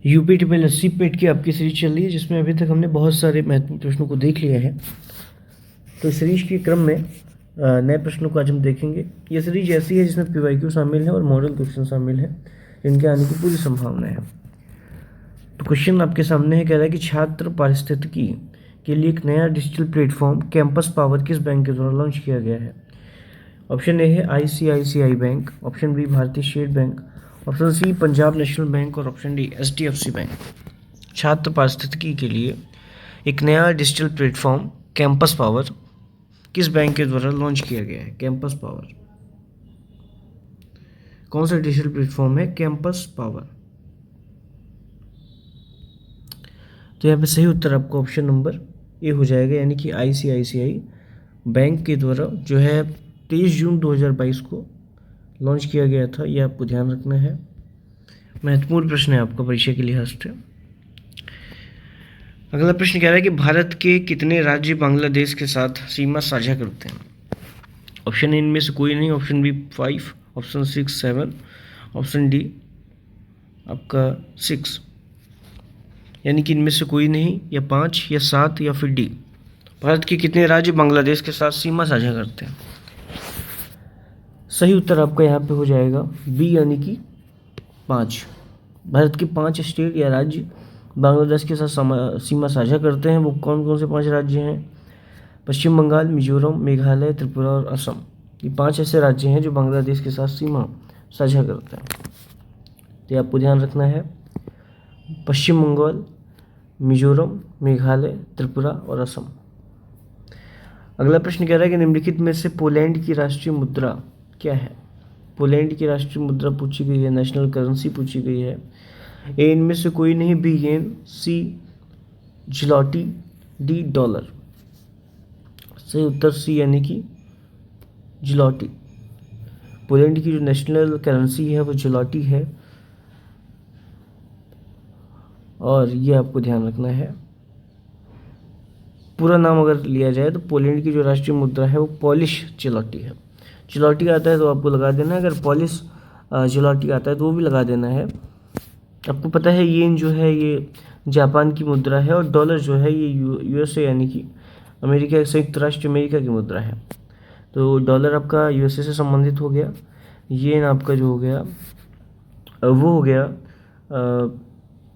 UP triple SC पेट की आपकी series चल रही है, जिसमें अभी तक हमने बहुत सारे महत्वपूर्ण प्रश्नों को देख लिया है। तो इस सीरीज के क्रम में नए प्रश्नों को आज हम देखेंगे। ये सीरीज ऐसी है जिसमें पीवाईक्यू शामिल है और मॉडल क्वेश्चन शामिल है, जिनके आने की पूरी संभावना है। तो क्वेश्चन आपके सामने है, कह रहा है कि छात्र पारिस्थितिकी के लिए एक नया डिजिटल प्लेटफॉर्म कैंपस पावर किस बैंक के द्वारा लॉन्च किया गया है। ऑप्शन ए है ICICI बैंक, ऑप्शन बी भारतीय state bank, option C Punjab national bank और ऑप्शन डी HDFC बैंक। छात्र पारिस्थितिकी के लिए एक नया डिजिटल प्लेटफॉर्म कैंपस पावर किस बैंक के द्वारा लॉन्च किया गया है। कैंपस पावर कौन सा डिजिटल प्लेटफॉर्म है? Campus power. तो यहाँ पे सही उत्तर आपका ऑप्शन नंबर ए हो जाएगा, यानी कि ICICI बैंक के द्वारा जो है 23 जून 2022 को लॉन्च किया गया था। ये आपको ध्यान रखना है, महत्वपूर्ण प्रश्न है आपका परीक्षा के लिहाज से। अगला प्रश्न कह रहा है कि भारत के कितने राज्य बांग्लादेश के साथ सीमा साझा करते हैं। ऑप्शन ए इनमें से कोई नहीं, option B 5, option 6 7, option D आपका 6, यानी कि इनमें से कोई नहीं, या 5 या 7 या फिर डी। भारत के कितने राज्य बांग्लादेश के साथ सीमा साझा करते हैं। सही उत्तर आपका यहाँ पे हो जाएगा बी, यानी कि 5। भारत के 5 स्टेट या राज्य बांग्लादेश के साथ सीमा साझा करते हैं। वो कौन कौन से 5 राज्य हैं? पश्चिम बंगाल, मिजोरम, मेघालय, त्रिपुरा और असम। ये 5 ऐसे राज्य हैं जो बांग्लादेश के साथ सीमा साझा करते हैं। तो आपको ध्यान रखना है, पश्चिम बंगाल, मिजोरम, मेघालय, त्रिपुरा और असम। अगला प्रश्न कह रहा है कि निम्नलिखित में से पोलैंड की राष्ट्रीय मुद्रा क्या है। पोलैंड की राष्ट्रीय मुद्रा पूछी गई है, नेशनल करेंसी पूछी गई है। ए इनमें से कोई नहीं, बी येन, सी ज़्लॉटी, डी डॉलर। सही उत्तर सी, यानी कि ज़्लॉटी। पोलैंड की जो नेशनल करेंसी है वो ज़्लॉटी है, और ये आपको ध्यान रखना है। पूरा नाम अगर लिया जाए तो पोलैंड की जो राष्ट्रीय मुद्रा है वो पॉलिश ज़्लॉटी है। ज़्लॉटी आता है तो आपको लगा देना है, अगर पॉलिश ज़्लॉटी आता है तो वो भी लगा देना है। आपको पता है येन जो है ये जापान की मुद्रा है, और डॉलर जो है ये USA यानी कि अमेरिका, संयुक्त राष्ट्र अमेरिका की मुद्रा है। तो डॉलर आपका USA से संबंधित हो गया, येन आपका जो हो गया वो हो गया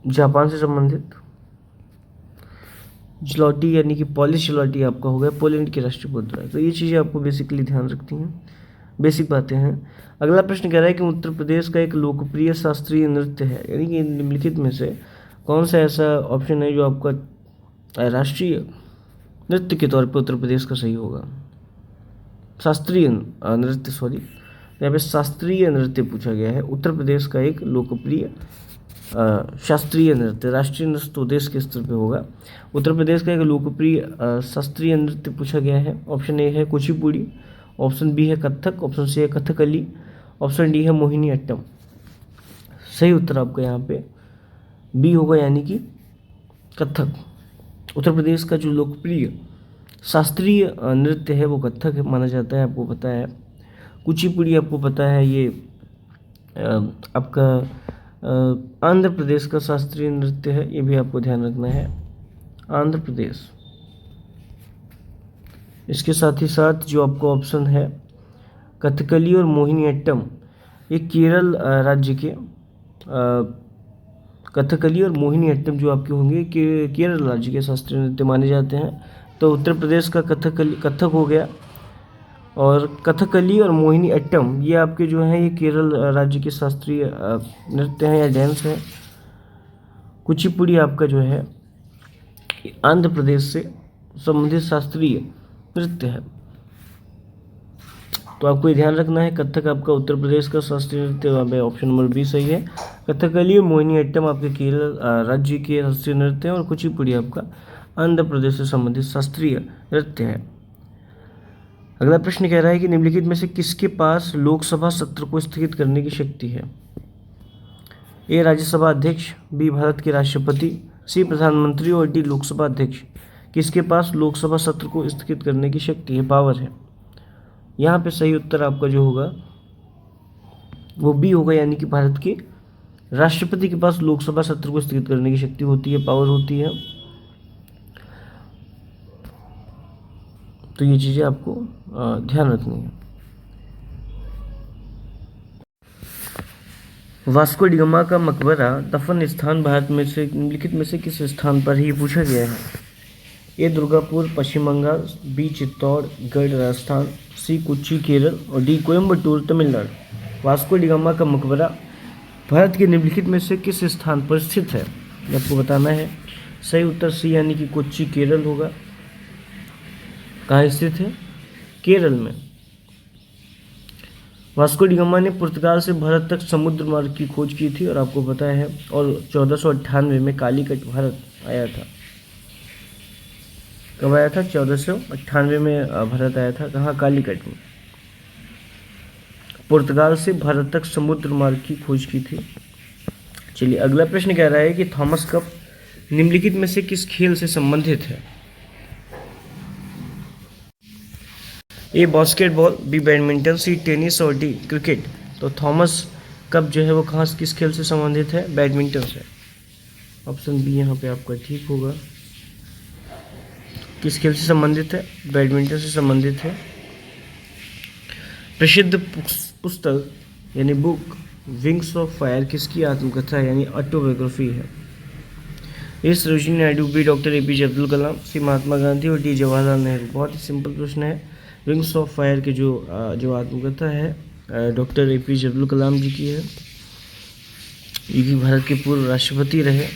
जापान से संबंधित। ज़्लॉटी यानी कि पॉलिश ज़्लॉटी आपका हो गया पोलैंड की राष्ट्रीय मुद्रा। तो ये चीज़ें आपको बेसिकली ध्यान रखती हैं, बेसिक बातें हैं। अगला प्रश्न कह रहा है कि उत्तर प्रदेश का एक लोकप्रिय शास्त्रीय नृत्य है, यानी कि निम्नलिखित में से कौन सा ऐसा ऑप्शन है जो आपका राष्ट्रीय नृत्य के तौर पर उत्तर प्रदेश का सही होगा। शास्त्रीय नृत्य, सॉरी, यहाँ पे शास्त्रीय नृत्य पूछा गया है। उत्तर प्रदेश का एक लोकप्रिय शास्त्रीय नृत्य, राष्ट्रीय नृत्य तो देश के स्तर पे होगा। उत्तर प्रदेश का एक लोकप्रिय शास्त्रीय नृत्य पूछा गया है। ऑप्शन ए है कुचिपुड़ी, ऑप्शन बी है कथक, ऑप्शन सी है कथकली, ऑप्शन डी है मोहिनी अट्टम। सही उत्तर आपका यहाँ पे बी होगा, यानी कि कथक। उत्तर प्रदेश का जो लोकप्रिय शास्त्रीय नृत्य है वो कथक माना जाता है, आपको पता है। कुचिपुड़ी आपको पता है, ये आपका आंध्र प्रदेश का शास्त्रीय नृत्य है, ये भी आपको ध्यान रखना है, आंध्र प्रदेश। इसके साथ ही साथ जो आपको ऑप्शन है कथकली और मोहिनी अट्टम, ये केरल राज्य के कथकली और मोहिनी अट्टम जो आपके होंगे केरल राज्य के शास्त्रीय नृत्य माने जाते हैं। तो उत्तर प्रदेश का कथक हो गया, और कथकली और मोहिनी अट्टम ये आपके जो हैं ये केरल राज्य के शास्त्रीय नृत्य हैं या डांस है। कुचिपुड़ी आपका जो है आंध्र प्रदेश से संबंधित शास्त्रीय नृत्य है। तो आपको ये ध्यान रखना है, कथक आपका उत्तर प्रदेश का शास्त्रीय नृत्य, ऑप्शन नंबर बी सही है। कथकली और मोहिनी अट्टम आपके केरल राज्य के शास्त्रीय नृत्य है, और कुचिपुड़ी आपका आंध्र प्रदेश से संबंधित शास्त्रीय नृत्य है। अगला प्रश्न कह रहा है कि निम्नलिखित में से किसके पास लोकसभा सत्र को स्थगित करने की शक्ति है। ए राज्यसभा अध्यक्ष, बी भारत के राष्ट्रपति, सी प्रधानमंत्री और डी लोकसभा अध्यक्ष। किसके पास लोकसभा सत्र को स्थगित करने की शक्ति है, पावर है। यहाँ पे सही उत्तर आपका जो होगा वो बी होगा, यानी कि भारत के राष्ट्रपति के पास लोकसभा सत्र को स्थगित करने की शक्ति होती है, पावर होती है। तो ये चीज़ें आपको ध्यान रखनी है। वास्को डी गामा का मकबरा दफन स्थान भारत में से निम्नलिखित में से किस स्थान पर ही पूछा गया है? ए दुर्गापुर पश्चिम बंगाल, बी चित्तौड़गढ़ राजस्थान, सी कोच्चि केरल और D Coimbatore Tamil Nadu. Vasco D gamma का मकबरा भारत के निम्नलिखित में से किस स्थान पर स्थित है, ये आपको बताना है। सही उत्तर सी यानी कि कोच्चि केरल होगा। कहाँ स्थित है? केरल में। वास्को डी गामा ने पुर्तगाल से भारत तक समुद्र मार्ग की खोज की थी और आपको पता है, और 1498 में कालीकट भारत आया था। कब आया था? 1498 में भारत आया था। कहाँ? कालीकट में। पुर्तगाल से भारत तक समुद्र मार्ग की खोज की थी। चलिए अगला प्रश्न कह रहा है कि थॉमस कप निम्नलिखित में से किस खेल से संबंधित है? ए बास्केटबॉल, बी बैडमिंटन, सी टेनिस और डी क्रिकेट। तो थॉमस कप जो है वो कहाँ किस खेल से संबंधित है? बैडमिंटन से। ऑप्शन बी यहाँ पे आपका ठीक होगा। किस खेल से संबंधित है? बैडमिंटन से संबंधित है। प्रसिद्ध पुस्तक यानी बुक विंग्स ऑफ फायर किसकी आत्मकथा यानी ऑटोबायोग्राफी है? A Sarojini Naidu, B doctor APJ Abdul Kalam, C Mahatma Gandhi और डी जवाहरलाल नेहरू। बहुत ही सिंपल प्रश्न है। विंग्स ऑफ फायर की जो आत्मकथा है डॉक्टर एपीजे अब्दुल कलाम जी की है। ये भारत के पूर्व राष्ट्रपति रहे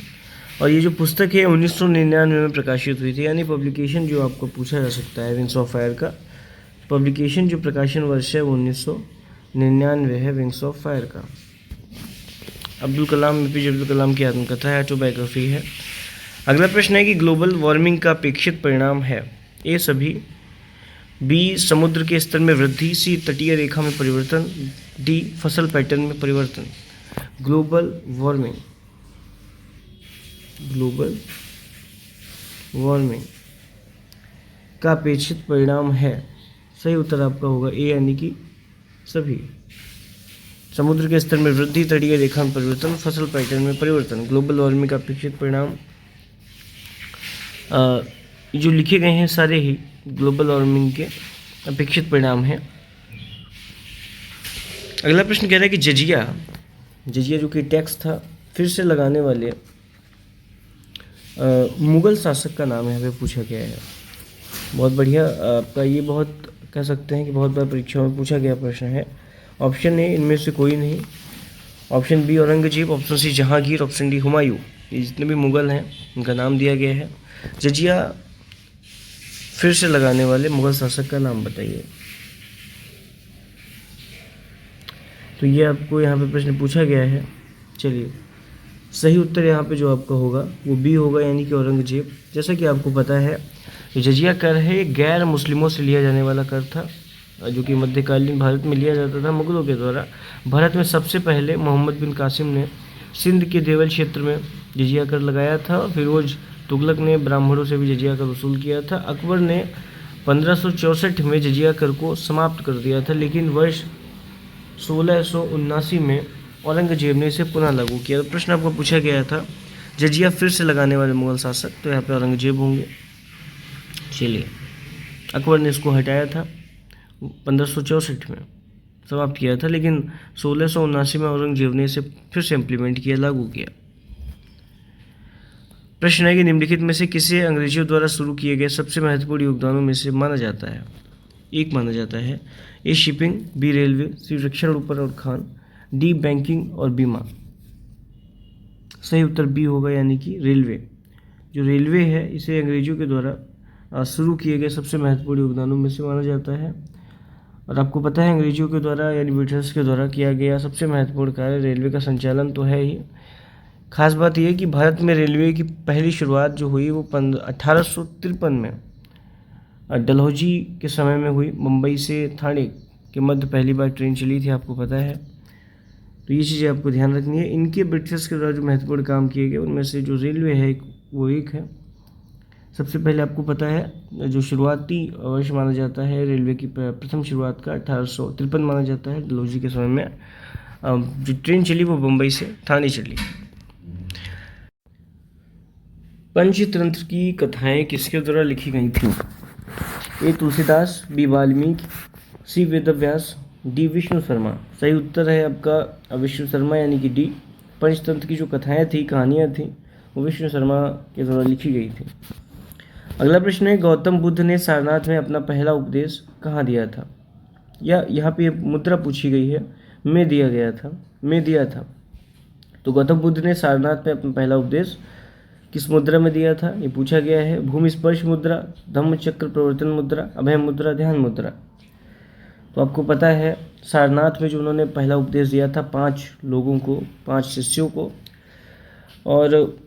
और ये जो पुस्तक है 1999 में प्रकाशित हुई थी। यानी पब्लिकेशन जो आपको पूछा जा सकता है विंग्स ऑफ फायर का, पब्लिकेशन जो प्रकाशन वर्ष है वो 1999 है विंग्स ऑफ फायर का। अब्दुल कलाम, एपीजे अब्दुल कलाम की आत्मकथा है, ऑटोबायोग्राफी है। अगला प्रश्न है कि ग्लोबल वार्मिंग का अपेक्षित परिणाम है? ए सभी, बी समुद्र के स्तर में वृद्धि, सी तटीय रेखा में परिवर्तन, डी फसल पैटर्न में परिवर्तन। ग्लोबल वार्मिंग का अपेक्षित परिणाम है। सही उत्तर आपका होगा ए यानी कि सभी। समुद्र के स्तर में वृद्धि, तटीय रेखा में परिवर्तन, फसल पैटर्न में परिवर्तन। ग्लोबल वार्मिंग का अपेक्षित परिणाम जो लिखे गए हैं सारे ही ग्लोबल वार्मिंग के अपेक्षित परिणाम हैं। अगला प्रश्न कह रहा है कि जजिया जो कि टैक्स था फिर से लगाने वाले मुगल शासक का नाम यहाँ पे पूछा गया है। बहुत बढ़िया आपका ये बहुत कह सकते हैं कि बहुत बार परीक्षाओं में पूछा गया प्रश्न है। ऑप्शन ए इनमें से कोई नहीं, option B Aurangzeb, option C Jahangir, option D Humayun. ये जितने भी मुगल हैं उनका नाम दिया गया है। जजिया फिर से लगाने वाले मुगल शासक का नाम बताइए। तो ये आपको यहाँ पे प्रश्न पूछा गया है। चलिए सही उत्तर यहाँ पे जो आपका होगा वो बी होगा यानी कि औरंगजेब। जैसा कि आपको पता है जजिया कर है गैर मुस्लिमों से लिया जाने वाला कर था जो कि मध्यकालीन भारत में लिया जाता था मुगलों के द्वारा। भारत में सबसे पहले मोहम्मद बिन कासिम ने सिंध के देवल क्षेत्र में जजिया कर लगाया था। फिरोज तुगलक ने ब्राह्मणों से भी जजिया कर वसूल किया था। अकबर ने 1564 में जजिया कर को समाप्त कर दिया था, लेकिन वर्ष 1679 में औरंगजेब ने इसे पुनः लागू किया। तो प्रश्न आपको पूछा गया था जजिया फिर से लगाने वाले मुगल शासक, तो यहाँ पे औरंगजेब होंगे। चलिए अकबर ने इसको हटाया था 1564 में समाप्त किया था, लेकिन 1679 में औरंगजेब ने इसे फिर से इम्प्लीमेंट किया, लागू किया। प्रश्न है कि निम्नलिखित में से किसे अंग्रेजों द्वारा शुरू किए गए सबसे महत्वपूर्ण योगदानों में से माना जाता है? एक माना जाता है ए शिपिंग, बी रेलवे, सी रक्षण उपकरण और खान, डी बैंकिंग और बीमा। सही उत्तर बी होगा यानी कि रेलवे। जो रेलवे है इसे अंग्रेजों के द्वारा शुरू किए गए सबसे महत्वपूर्ण योगदानों में से माना जाता है। और आपको पता है अंग्रेजों के द्वारा यानी ब्रिटिश के द्वारा किया गया सबसे महत्वपूर्ण कार्य रेलवे का संचालन तो है ही। खास बात यह कि भारत में रेलवे की पहली शुरुआत जो हुई वो 1853 में डलहौजी के समय में हुई। मुंबई से थाने के मध्य पहली बार ट्रेन चली थी, आपको पता है। तो ये चीज़ें आपको ध्यान रखनी है। इनके ब्रिटिश के द्वारा जो महत्वपूर्ण काम किए गए उनमें से जो रेलवे है वो एक है। सबसे पहले आपको पता है जो शुरुआती वर्ष माना जाता है रेलवे की प्रथम शुरुआत का 1853 माना जाता है डलहौजी के समय में। जो ट्रेन चली वो बम्बई से ठाणे चली। पंचतंत्र की कथाएं किसके द्वारा लिखी गई थी? ए तुलसीदास, बी वाल्मीकि, सी वेदव्यास, डी विष्णु शर्मा। सही उत्तर है आपका विष्णु शर्मा यानी कि डी। पंचतंत्र की जो कथाएं थी, कहानियां थी, वो विष्णु शर्मा के द्वारा लिखी गई थी। अगला प्रश्न है, गौतम बुद्ध ने सारनाथ में अपना पहला उपदेश कहाँ दिया था? या यहाँ पे मुद्रा पूछी गई है, में दिया था। तो गौतम बुद्ध ने सारनाथ में अपना पहला उपदेश किस मुद्रा में दिया था? ये पूछा गया है। भूमि स्पर्श मुद्रा, धम्म चक्र प्रवर्तन मुद्रा, अभय मुद्रा, ध्यान मुद्रा। तो आपको पता है सारनाथ में जो उन्होंने पहला उपदेश दिया था 5 लोगों को, 5 शिष्यों को, और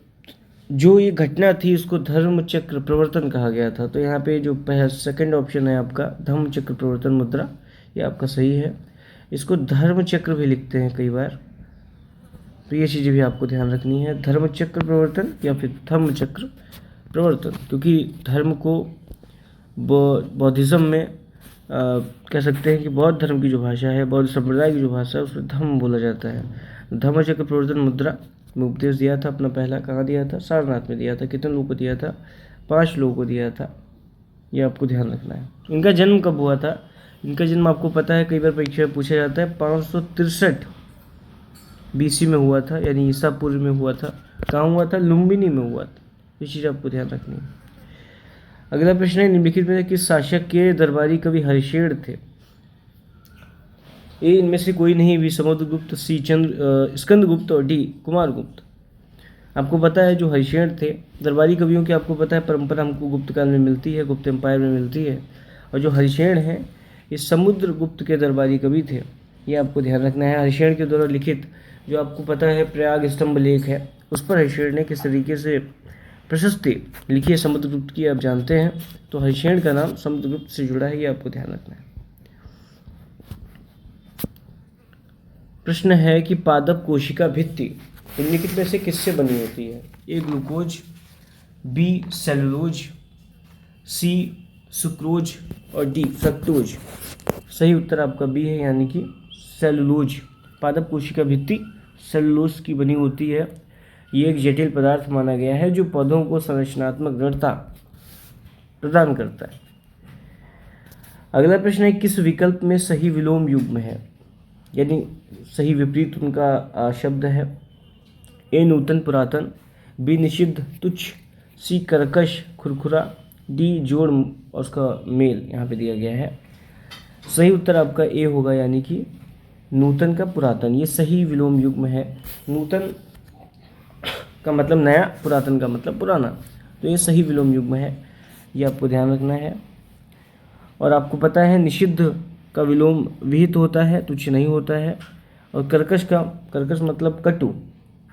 जो ये घटना थी इसको धर्म चक्र प्रवर्तन कहा गया था। तो यहाँ पे जो सेकंड ऑप्शन है आपका धम्म चक्र प्रवर्तन मुद्रा, ये आपका सही है। इसको धर्म चक्र भी लिखते हैं कई बार, तो ये चीज़ें भी आपको ध्यान रखनी है, धर्म चक्र प्रवर्तन या फिर धम्म चक्र प्रवर्तन, क्योंकि धर्म को बौद्धिज्म में कह सकते हैं कि बौद्ध धर्म की जो भाषा है, बौद्ध संप्रदाय की जो भाषा है, उसमें धम्म बोला जाता है। धम्म चक्र प्रवर्तन मुद्रा में उपदेश दिया था अपना पहला, कहाँ दिया था? सारनाथ में दिया था। कितने लोगों को दिया था? 5 लोगों को दिया था, ये आपको ध्यान रखना है। इनका जन्म कब हुआ था? इनका जन्म आपको पता है, कई बार परीक्षा में पूछा जाता है, 563 BC में हुआ था, यानी ईसा पूर्व में हुआ था। कहाँ हुआ था? लुम्बिनी में हुआ था। ये चीज़ आपको ध्यान रखनी है। अगला प्रश्न है, निम्नलिखित में से किस शासक के दरबारी कवि हरिशेन थे? ए इनमें से कोई नहीं, बी समुद्रगुप्त, सी स्कंदगुप्त और डी कुमारगुप्त। आपको पता है जो हरिशेन थे दरबारी कवियों की, आपको पता है परंपरा हमको गुप्त काल में मिलती है, गुप्त एम्पायर में मिलती है, और जो हरिशेन है ये समुद्रगुप्त के दरबारी कवि थे, ये आपको ध्यान रखना है। हरिशेन के द्वारा लिखित जो आपको पता है प्रयाग स्तंभ लेख है, उस पर हरिशेन ने किस तरीके से प्रशस्ति लिखी है समुद्रगुप्त की, आप जानते हैं। तो हरिशेन का नाम समुद्रगुप्त से जुड़ा है, ये आपको ध्यान रखना है। प्रश्न है कि पादप कोशिका भित्ति निम्नलिखित में से किससे बनी होती है? ए ग्लूकोज, बी सेलुलोज, सी सुक्रोज और डी फ्रक्टोज। सही उत्तर आपका बी है, यानी कि सेलुलोज। पादप कोशिका भित्ति सेलुलोज की बनी होती है। ये एक जटिल पदार्थ माना गया है जो पौधों को संरचनात्मक दृढ़ता प्रदान करता है। अगला प्रश्न है, किस विकल्प में सही विलोम युग्म है, यानी सही विपरीत उनका शब्द है? ए नूतन पुरातन, बी निषिद्ध तुच्छ, सी कर्कश खुरखुरा, डी जोड़ और उसका मेल यहाँ पे दिया गया है। सही उत्तर आपका ए होगा, यानी कि नूतन का पुरातन, ये सही विलोम युग्म है। नूतन का मतलब नया, पुरातन का मतलब पुराना, तो ये सही विलोम युग्म है, ये आपको ध्यान रखना है। और आपको पता है निषिद्ध का विलोम विहित होता है, तुच्छ नहीं होता है। और कर्कश मतलब कटु,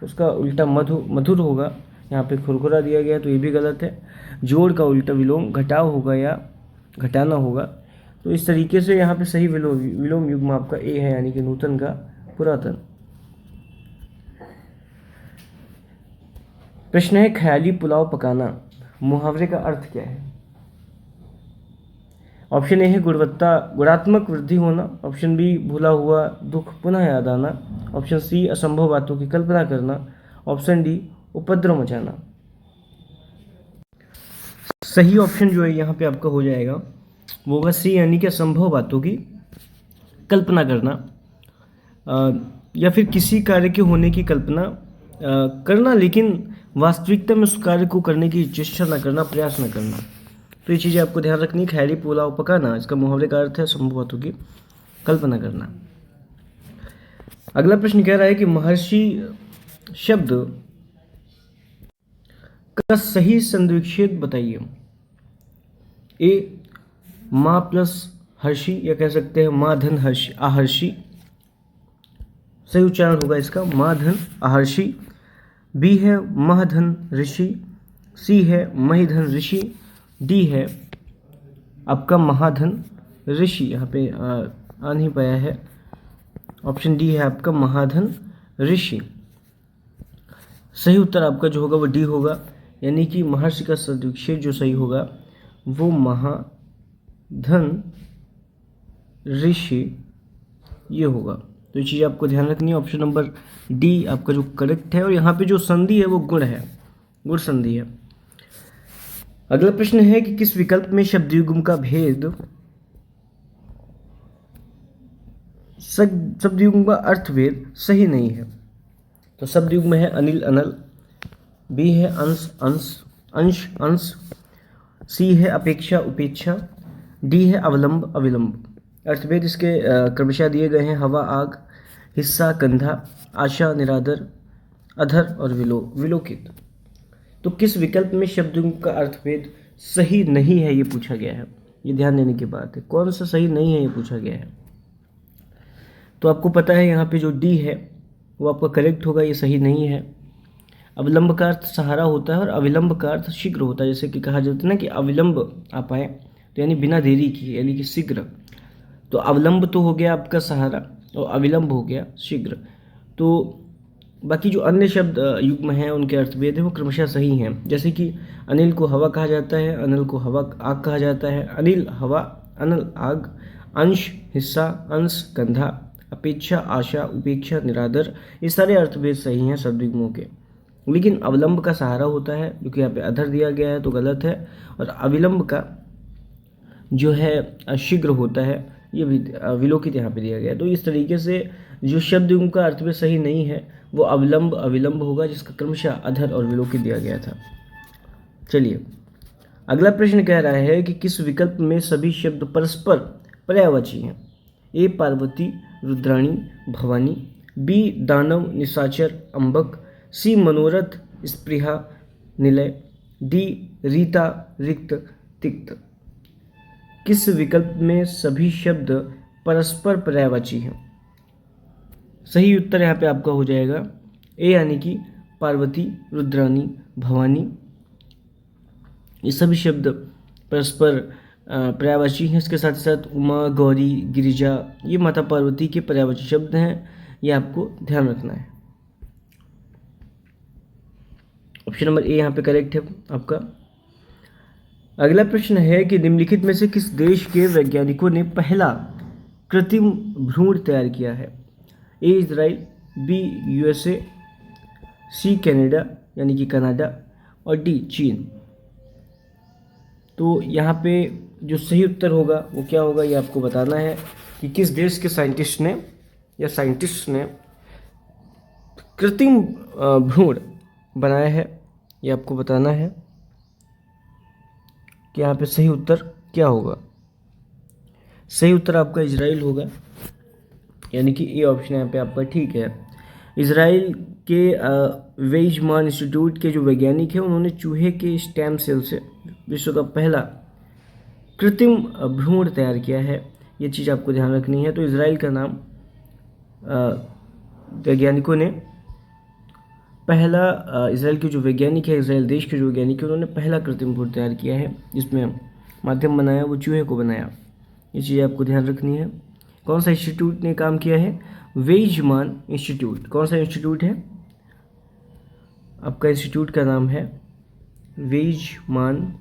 उसका उल्टा मधुर होगा। यहाँ पे खुरखुरा दिया गया तो ये भी गलत है। जोड़ का उल्टा विलोम घटाव होगा या घटाना होगा। तो इस तरीके से यहाँ पे सही विलोम युग्म आपका ए है, यानी कि नूतन का पुरातन। प्रश्न है, ख्याली पुलाव पकाना मुहावरे का अर्थ क्या है? ऑप्शन ए है गुणात्मक वृद्धि होना, ऑप्शन बी भूला हुआ दुख पुनः याद आना, ऑप्शन सी असंभव बातों की कल्पना करना, ऑप्शन डी उपद्रव मचाना। सही ऑप्शन जो है यहाँ पे आपका हो जाएगा वो होगा सी, यानी कि असंभव बातों की कल्पना करना, या फिर किसी कार्य के होने की कल्पना करना, लेकिन वास्तविकता में उस कार्य को करने की चेष्टा न करना, प्रयास न करना। तो ये चीज़ें आपको ध्यान रखनी है। ख्याली पुलाव पकाना, इसका मुहावरे का अर्थ है असंभव बातों की कल्पना करना। अगला प्रश्न कह रहा है कि महर्षि शब्द का सही संधिविच्छेद बताइए। ए माँ प्लस हर्षि, या कह सकते हैं माँ धन हर्षि आहर्षि, सही उच्चारण होगा इसका माँ धन आहर्षि। बी है महधन ऋषि, सी है महिधन ऋषि, डी है आपका महाधन ऋषि। यहाँ पे आ नहीं पाया है, ऑप्शन डी है आपका महाधन ऋषि। सही उत्तर आपका जो होगा वो डी होगा, यानी कि महर्षि का संधिविच्छेद जो सही होगा वो महाधन ऋषि ये होगा। तो ये चीज़ आपको ध्यान रखनी है। ऑप्शन नंबर डी आपका जो करेक्ट है। और यहाँ पे जो संधि है वो गुण है, गुण संधि है। अगला प्रश्न है कि किस विकल्प में शब्द युग्म का भेद शब्द युग्म का अर्थभेद सही नहीं है? तो शब्द युग्म है अनिल अनल, बी है अंश अंश अंश अंश, सी है अपेक्षा उपेक्षा, डी है अवलंब अविलंब। अर्थभेद इसके क्रमशः दिए गए हैं हवा आग, हिस्सा कंधा, आशा निरादर, अधर और विलोकित। तो किस विकल्प में शब्द युग्म का अर्थभेद सही नहीं है ये पूछा गया है। ये ध्यान देने की बात है, कौन सा सही नहीं है ये पूछा गया है। तो आपको पता है यहाँ पे जो डी है वो आपका करेक्ट होगा, ये सही नहीं है। अविलंब का अर्थ सहारा होता है और अविलंब का अर्थ शीघ्र होता है। जैसे कि कहा जाता है ना कि अविलंब आ पाए, तो यानी बिना देरी किए, यानी कि शीघ्र। तो अवलंब तो हो गया आपका सहारा और अविलंब हो गया शीघ्र। तो बाकी जो अन्य शब्द युग्म हैं उनके अर्थभेद हैं वो क्रमशः सही हैं। जैसे कि अनिल को हवा कहा जाता है, अनल को हवा आग कहा जाता है, अनिल हवा अनल आग, अंश हिस्सा, अंश कंधा, अपेक्षा आशा, उपेक्षा निरादर, ये सारे अर्थभेद सही हैं शब्द युग्मों के। लेकिन अवलंब का सहारा होता है जो कि यहाँ पे अधर दिया गया है तो गलत है, और अविलंब का जो है शीघ्र होता है, ये भी विलोकित यहाँ पे दिया गया है। तो इस तरीके से जो शब्द युग्म का अर्थभेद सही नहीं है वो अविलंब अविलंब होगा, जिसका क्रमशः अधर और विलोकित दिया गया था। चलिए अगला प्रश्न कह रहा है कि किस विकल्प में सभी शब्द परस्पर पर्यायवाची हैं? ए पार्वती रुद्राणी भवानी, बी दानव निशाचर अंबक, सी मनोरथ स्पृहा निलय, डी रीता रिक्त तिक्त। किस विकल्प में सभी शब्द परस्पर पर्यायवाची हैं? सही उत्तर यहाँ पे आपका हो जाएगा ए, यानी कि पार्वती रुद्राणी भवानी, ये सभी शब्द परस्पर पर्यायवाची हैं। इसके साथ साथ उमा गौरी गिरिजा ये माता पार्वती के पर्यायवाची शब्द हैं, ये आपको ध्यान रखना है। ऑप्शन नंबर ए यहाँ पे करेक्ट है आपका। अगला प्रश्न है कि निम्नलिखित में से किस देश के वैज्ञानिकों ने पहला कृत्रिम भ्रूण तैयार किया है? A Israel, B USA, C Canada यानी कि कनाडा, और डी चीन। तो यहाँ पे जो सही उत्तर होगा वो क्या होगा ये आपको बताना है कि किस देश के साइंटिस्ट ने कृत्रिम भ्रूण बनाया है, ये आपको बताना है कि यहाँ पे सही उत्तर क्या होगा। सही उत्तर आपका इजराइल होगा, यानी कि ए ऑप्शन यहाँ पे आपका ठीक है। इजराइल के वेइजमान इंस्टीट्यूट के जो वैज्ञानिक हैं उन्होंने चूहे के स्टेम सेल से विश्व का पहला कृत्रिम भ्रूण तैयार किया है, ये चीज़ आपको ध्यान रखनी है। तो इजराइल का नाम वैज्ञानिकों ने पहला इजराइल के जो वैज्ञानिक है, इजराइल देश के जो वैज्ञानिक है, उन्होंने पहला कृत्रिम भ्रूण तैयार किया है जिसमें माध्यम बनाया वो चूहे को बनाया, ये चीज़ आपको ध्यान रखनी है। कौन सा इंस्टीट्यूट ने काम किया है? वेइजमान इंस्टीट्यूट। कौन सा इंस्टीट्यूट है? आपका इंस्टीट्यूट का नाम है वेइजमान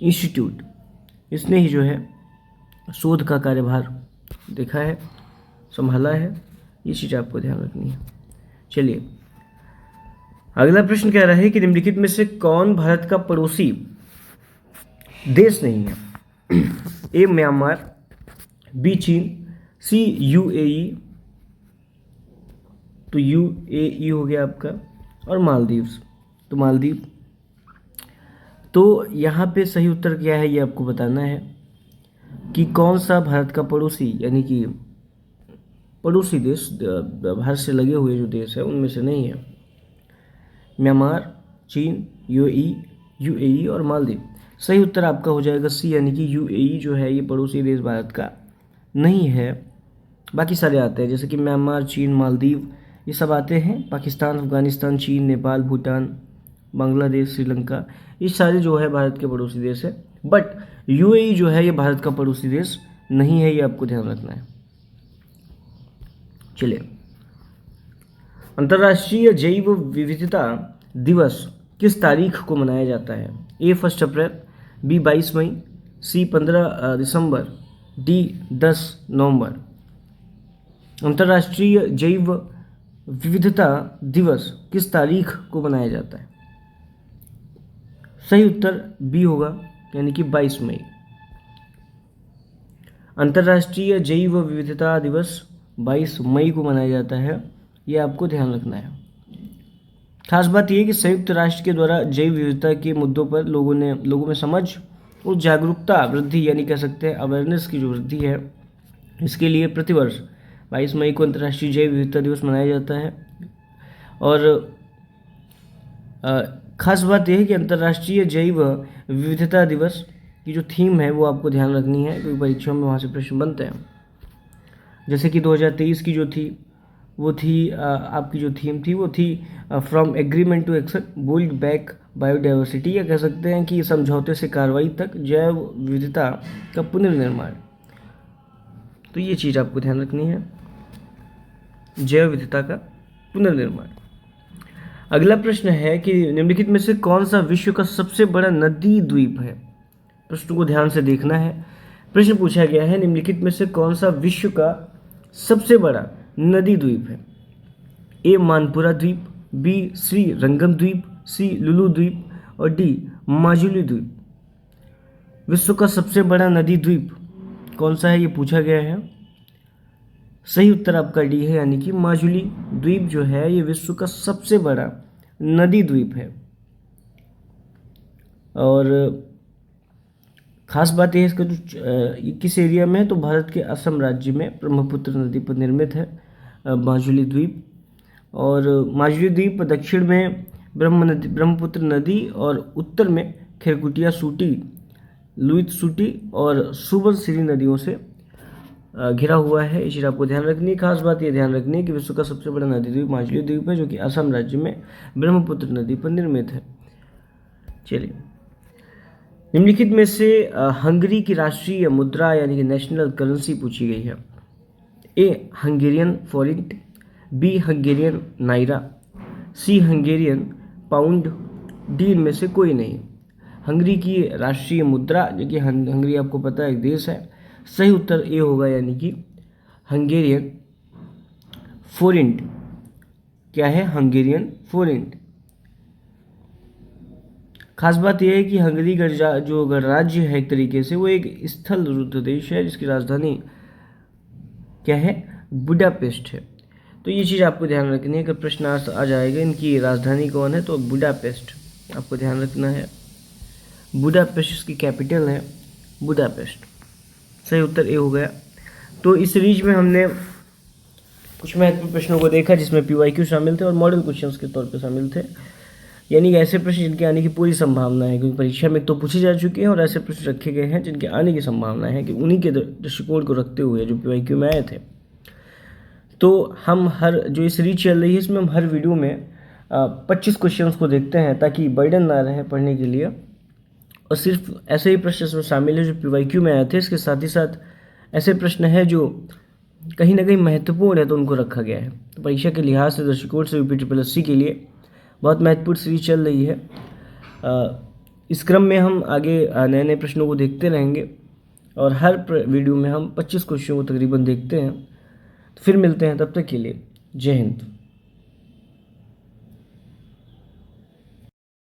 इंस्टीट्यूट। इसने ही जो है शोध का कार्यभार देखा है, संभाला है, ये चीज़ आपको ध्यान रखनी है। चलिए अगला प्रश्न कह रहा है कि निम्नलिखित में से कौन भारत का पड़ोसी देश नहीं है? ए म्यांमार, बी चीन, सी यूएई, तो यूएई हो गया आपका, और मालदीव्स, तो मालदीव। तो यहाँ पे सही उत्तर क्या है ये आपको बताना है कि कौन सा भारत का पड़ोसी, यानी कि पड़ोसी देश भारत से लगे हुए जो देश है उनमें से नहीं है। म्यांमार, चीन, यूएई और मालदीव। सही उत्तर आपका हो जाएगा सी, यानी कि यूएई जो है ये पड़ोसी देश भारत का नहीं है। बाकी सारे आते हैं जैसे कि म्यांमार, चीन, मालदीव, ये सब आते हैं। पाकिस्तान, अफगानिस्तान, चीन, नेपाल, भूटान, बांग्लादेश, श्रीलंका, ये सारे जो है भारत के पड़ोसी देश है। बट यूएई जो है ये भारत का पड़ोसी देश नहीं है, ये आपको ध्यान रखना है। चलिए अंतर्राष्ट्रीय जैव विविधता दिवस किस तारीख को मनाया जाता है? ए 1 अप्रैल, बी 22 मई, सी 15 दिसंबर, डी 10 नवंबर। अंतर्राष्ट्रीय जैव विविधता दिवस किस तारीख को मनाया जाता है? सही उत्तर बी होगा, यानी कि 22 मई। अंतर्राष्ट्रीय जैव विविधता दिवस 22 मई को मनाया जाता है, यह आपको ध्यान रखना है। खास बात यह है कि संयुक्त राष्ट्र के द्वारा जैव विविधता के मुद्दों पर लोगों में समझ और जागरूकता वृद्धि, यानी कह सकते हैं अवेयरनेस की जो वृद्धि है, इसके लिए प्रतिवर्ष 22 मई को अंतर्राष्ट्रीय जैव विविधता दिवस मनाया जाता है। और खास बात यह है कि अंतर्राष्ट्रीय जैव विविधता दिवस की जो थीम है वो आपको ध्यान रखनी है, क्योंकि परीक्षाओं में वहाँ से प्रश्न बनते हैं। जैसे कि 2023 की जो थी वो थी आपकी जो थीम थी वो थी from agreement to action build back biodiversity, या कह सकते हैं कि समझौते से कार्रवाई तक जैव विविधता का पुनर्निर्माण। तो ये चीज़ आपको ध्यान रखनी है, जैव विविधता का पुनर्निर्माण। अगला प्रश्न है कि निम्नलिखित में से कौन सा विश्व का सबसे बड़ा नदी द्वीप है? प्रश्न को ध्यान से देखना है। प्रश्न पूछा गया है निम्नलिखित में से कौन सा विश्व का सबसे बड़ा नदी द्वीप है? ए मानपुरा द्वीप, बी श्री रंगम द्वीप, सी लुलु द्वीप और डी माजुली द्वीप। विश्व का सबसे बड़ा नदी द्वीप कौन सा है, ये पूछा गया है। सही उत्तर आपका डी है, यानी कि माजुली द्वीप जो है ये विश्व का सबसे बड़ा नदी द्वीप है। और खास बात यह है इसका जो किस एरिया में है, तो भारत के असम राज्य में ब्रह्मपुत्र नदी पर निर्मित है माजुली द्वीप। और माजुली द्वीप दक्षिण में ब्रह्मपुत्र नदी और उत्तर में खरकुटिया सूटी, लुइत सूटी और सुबनसिरी नदियों से घिरा हुआ है। ये चीज़ आपको ध्यान रखनी है। खास बात ये ध्यान रखनी है कि विश्व का सबसे बड़ा नदी द्वीप माजुली द्वीप है, जो कि असम राज्य में ब्रह्मपुत्र नदी पर निर्मित है। चलिए, निम्नलिखित में से हंगरी की राष्ट्रीय मुद्रा यानी कि नेशनल करेंसी पूछी गई है। ए हंगेरियन फॉरिंट, बी हंगेरियन नायरा, सी हंगेरियन पाउंड, डी इनमें से कोई नहीं। हंगरी की राष्ट्रीय मुद्रा, जो कि हंगरी आपको पता है एक देश है, सही उत्तर ए होगा, यानी कि हंगेरियन फोरिंट। क्या है? हंगेरियन फोरिंट। खास बात यह है कि हंगरी जो गणराज्य है एक तरीके से वो एक स्थल रुद्ध देश है, जिसकी राजधानी क्या है? बुडापेस्ट है। तो ये चीज़ आपको ध्यान रखनी है कि प्रश्न आ जाएगा इनकी राजधानी कौन है, तो बुडापेस्ट आपको ध्यान रखना है। बुडापेस्ट इसकी कैपिटल है, बुडापेस्ट। सही उत्तर ए हो गया। तो इस सीरीज में हमने कुछ महत्वपूर्ण प्रश्नों को देखा जिसमें PYQ शामिल थे और मॉडल क्वेश्चंस के तौर पे शामिल थे, यानी कि ऐसे प्रश्न जिनके आने की पूरी संभावना है, क्योंकि परीक्षा में तो पूछे जा चुके हैं और ऐसे प्रश्न रखे गए हैं जिनके आने की संभावना है, कि उन्हीं के दृष्टिकोण को रखते हुए जो PYQ में आए थे। तो हम जो ये सीरीज चल रही है इसमें हम हर वीडियो में 25 क्वेश्चंस को देखते हैं, ताकि बर्डन ना रहे पढ़ने के लिए, और सिर्फ ऐसे ही प्रश्न इसमें शामिल है जो PYQ में आए थे। इसके साथ ही साथ ऐसे प्रश्न हैं जो कहीं ना कहीं महत्वपूर्ण है, तो उनको रखा गया है। तो परीक्षा के लिहाज से दृष्टिकोण से UPSSC के लिए बहुत महत्वपूर्ण सीरीज चल रही है। इस क्रम में हम आगे नए नए प्रश्नों को देखते रहेंगे और हर वीडियो में हम 25 क्वेश्चनों को तकरीबन देखते हैं। तो फिर मिलते हैं, तब तक के लिए जय हिंद।